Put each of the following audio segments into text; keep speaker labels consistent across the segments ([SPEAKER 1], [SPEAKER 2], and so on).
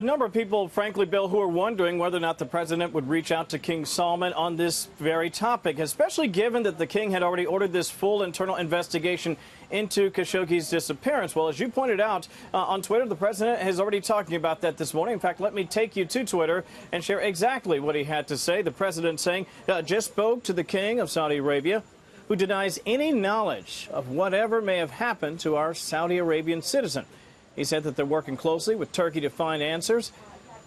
[SPEAKER 1] A number of people, frankly, Bill, who are wondering whether or not the president would reach out to King Salman on this very topic, especially given that the king had already ordered this full internal investigation into Khashoggi's disappearance. Well, as you pointed out on Twitter, the president is already talking about that this morning. In fact, let me take you to Twitter and share exactly what he had to say. The president saying, just spoke to the king of Saudi Arabia, who denies any knowledge of whatever may have happened to our Saudi Arabian citizen. He said that they're working closely with Turkey to find answers.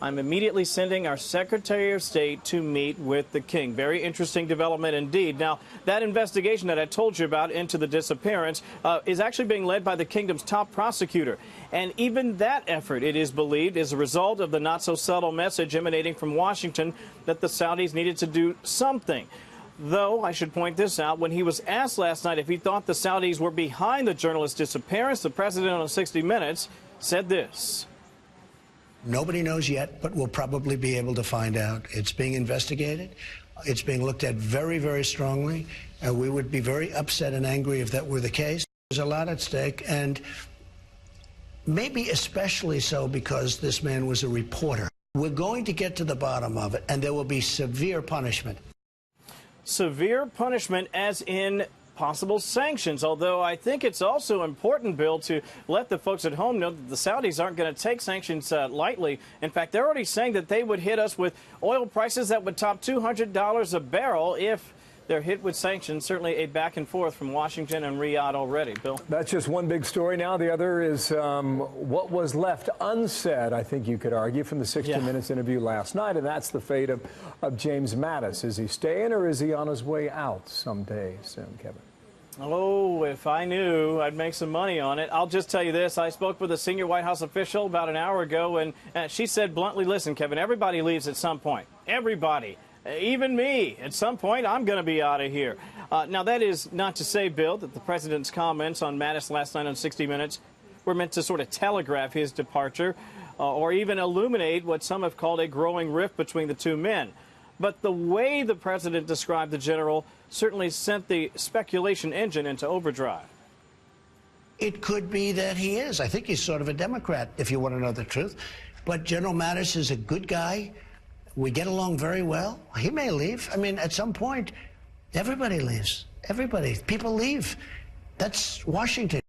[SPEAKER 1] I'm immediately sending our Secretary of State to meet with the king. Very interesting development indeed. Now, that investigation that I told you about into the disappearance is actually being led by the kingdom's top prosecutor. And even that effort, it is believed, is a result of the not-so-subtle message emanating from Washington that the Saudis needed to do something. Though, I should point this out, when he was asked last night if he thought the Saudis were behind the journalist's disappearance, the president on 60 Minutes said this.
[SPEAKER 2] Nobody knows yet, but we'll probably be able to find out. It's being investigated. It's being looked at very, very strongly. We would be very upset and angry if that were the case. There's a lot at stake, and maybe especially so because this man was a reporter. We're going to get to the bottom of it, and there will be severe punishment.
[SPEAKER 1] Severe punishment as in possible sanctions, although I think it's also important, Bill, to let the folks at home know that the Saudis aren't going to take sanctions lightly. In fact, they're already saying that they would hit us with oil prices that would top $200 a barrel if they're hit with sanctions. Certainly a back and forth from Washington and Riyadh already. Bill?
[SPEAKER 3] That's just one big story now. The other is what was left unsaid, I think you could argue, from the 60 Minutes interview last night, and that's the fate of James Mattis. Is he staying or is he on his way out someday soon, Kevin?
[SPEAKER 1] Oh, if I knew, I'd make some money on it. I'll just tell you this. I spoke with a senior White House official about an hour ago, and she said bluntly, listen, Kevin, everybody leaves at some point. Everybody. Even me. At some point, I'm going to be out of here. Now, that is not to say, Bill, that the president's comments on Mattis last night on 60 Minutes were meant to sort of telegraph his departure or even illuminate what some have called a growing rift between the two men. But the way the president described the general certainly sent the speculation engine into overdrive.
[SPEAKER 2] It could be that he is. I think he's sort of a Democrat, if you want to know the truth. But General Mattis is a good guy. We get along very well. He may leave. I mean, at some point, everybody leaves. Everybody. People leave. That's Washington.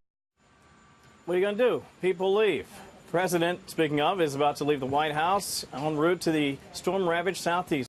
[SPEAKER 1] What are you going to do? People leave. President, speaking of, is about to leave the White House en route to the storm-ravaged Southeast.